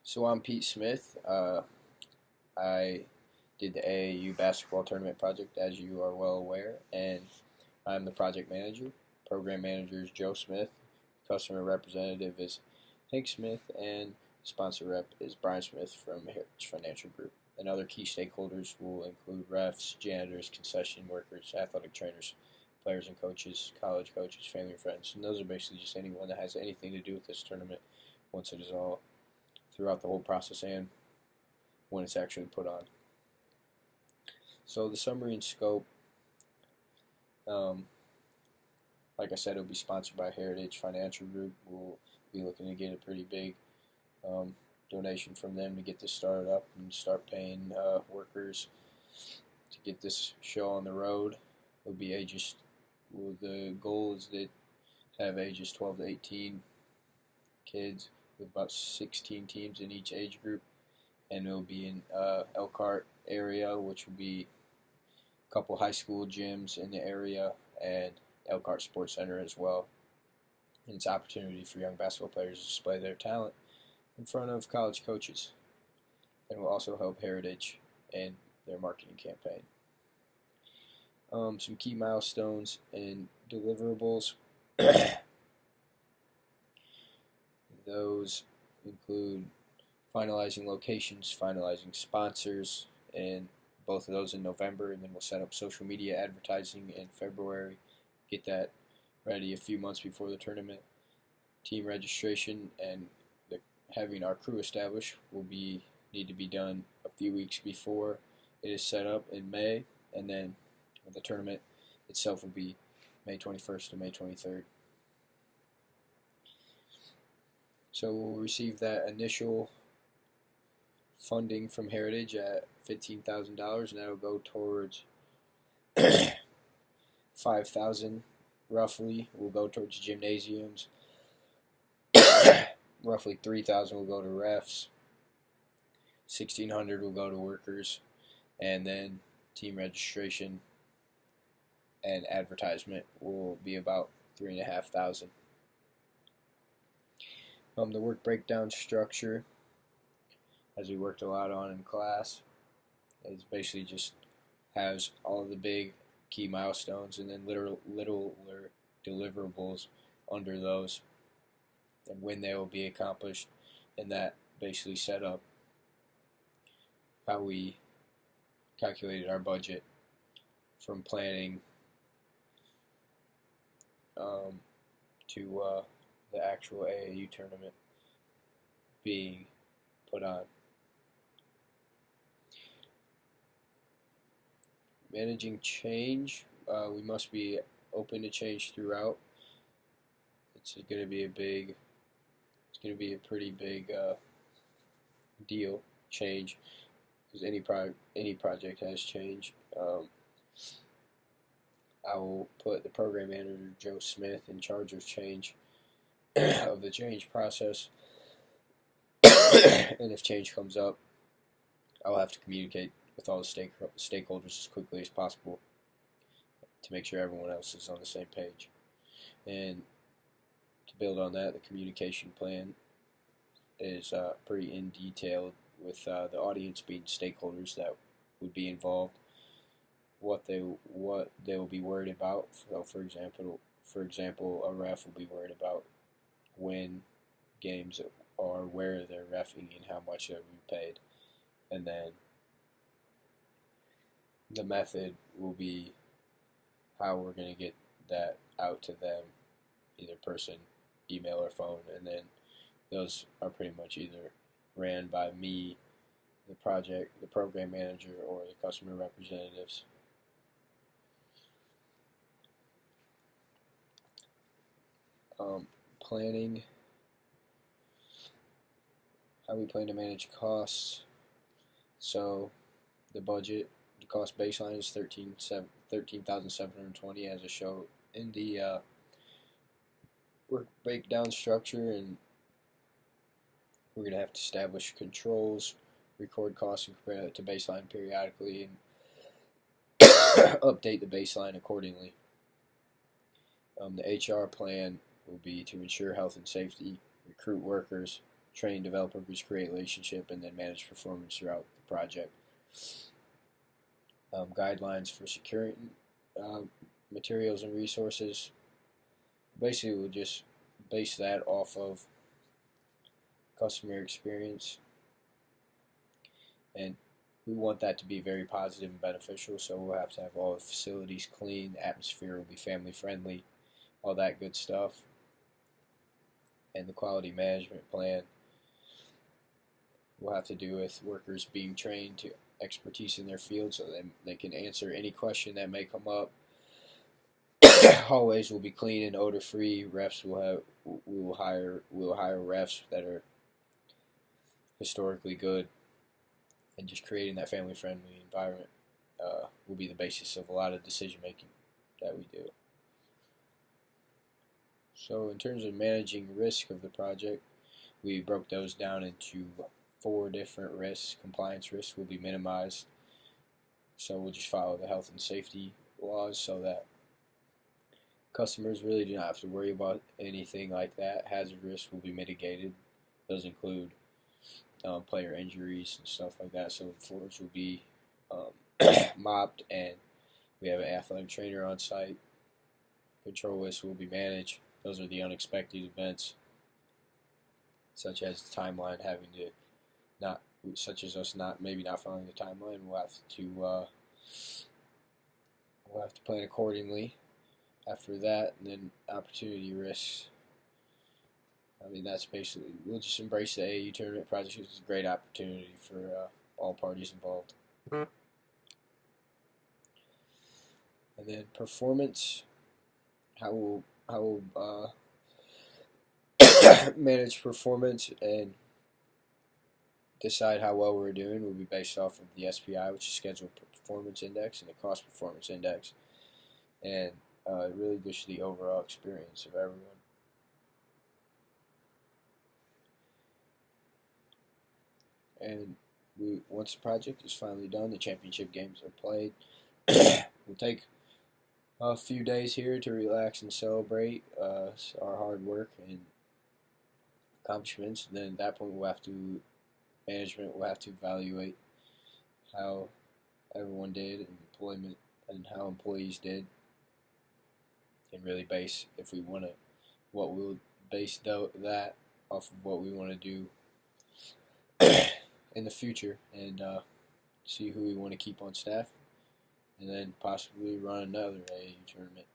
So I'm Pete Smith. I did the AAU basketball tournament project, as you are well aware, and I'm the project manager. Program manager is Joe Smith. Customer representative is Hank Smith, and sponsor rep is Brian Smith from Heritage Financial Group. And other key stakeholders will include refs, janitors, concession workers, athletic trainers, players and coaches, college coaches, family and friends. And those are basically just anyone that has anything to do with this tournament once it is all throughout the whole process and when it's actually put on. So the summary and scope, like I said, it'll be sponsored by Heritage Financial Group. We'll be looking to get a pretty big donation from them to get this started up and start paying workers to get this show on the road. It'll be the goal is that have ages 12 to 18 kids with about 16 teams in each age group, and it'll be in Elkhart area, which will be a couple high school gyms in the area and Elkhart Sports Center as well. And it's an opportunity for young basketball players to display their talent in front of college coaches, and will also help Heritage and their marketing campaign. Some key milestones and deliverables. Those include finalizing locations, finalizing sponsors, and both of those in November, and then we'll set up social media advertising in February, get that ready a few months before the tournament. Team registration and having our crew established will need to be done a few weeks before it is set up in May, and then the tournament itself will be May 21st to May 23rd. So we'll receive that initial funding from Heritage at $15,000, and that'll go towards $5,000 roughly will go towards gymnasiums. Roughly $3,000 will go to refs. $1,600 will go to workers, and then team registration and advertisement will be about $3,500. The work breakdown structure, as we worked a lot on in class, is basically just has all of the big key milestones and then little deliverables under those and when they will be accomplished, and that basically set up how we calculated our budget from planning to the actual AAU tournament being put on. Managing change, we must be open to change throughout. It's going to be a pretty big deal, change, because any project has change. I will put the program manager, Joe Smith, in charge of change, of the change process. And if change comes up, I'll have to communicate with all the stakeholders as quickly as possible to make sure everyone else is on the same page. And to build on that, the communication plan is pretty in detail with the audience being stakeholders that would be involved, what they will be worried about. So for example, a ref will be worried about when games are, where they're reffing and how much they're paid, and then the method will be how we're going to get that out to them, either person, email, or phone, and then those are pretty much either ran by me, the program manager, or the customer representatives. Planning, how we plan to manage costs. So the cost baseline is $13,720 as a show in the work breakdown structure, and we're going to have to establish controls, record costs, and compare that to baseline periodically, and update the baseline accordingly. The HR plan will be to ensure health and safety, recruit workers, train, develop workers, create relationship, and then manage performance throughout the project. Guidelines for securing materials and resources. Basically, we'll just base that off of customer experience, and we want that to be very positive and beneficial. So we'll have to have all the facilities clean, the atmosphere will be family friendly, all that good stuff. And the quality management plan will have to do with workers being trained to expertise in their field, so they can answer any question that may come up. Hallways will be clean and odor free. Refs will have we will hire refs that are historically good, and just creating that family friendly environment will be the basis of a lot of decision making that we do. So in terms of managing risk of the project, we broke those down into 4 different risks. Compliance risks will be minimized, so we'll just follow the health and safety laws so that customers really do not have to worry about anything like that. Hazard risks will be mitigated. Those include player injuries and stuff like that. So the floors will be mopped, and we have an athletic trainer on site. Control risks will be managed. Those are the unexpected events, such as the timeline having to not, such as us not following the timeline. We'll have to plan accordingly. After that, and then opportunity risks. I mean, that's basically, we'll just embrace the AAU tournament project. It's a great opportunity for all parties involved. And then performance, how we'll manage performance and decide how well we're doing will be based off of the SPI, which is Scheduled Performance Index, and the Cost Performance Index, and really just the overall experience of everyone. And once the project is finally done, the championship games are played. We'll take a few days here to relax and celebrate our hard work and accomplishments. And then at that point, management will have to evaluate how everyone did and employment and how employees did, and really base we'll base that off of what we want to do in the future, and see who we want to keep on staff, and then possibly run another AAU tournament.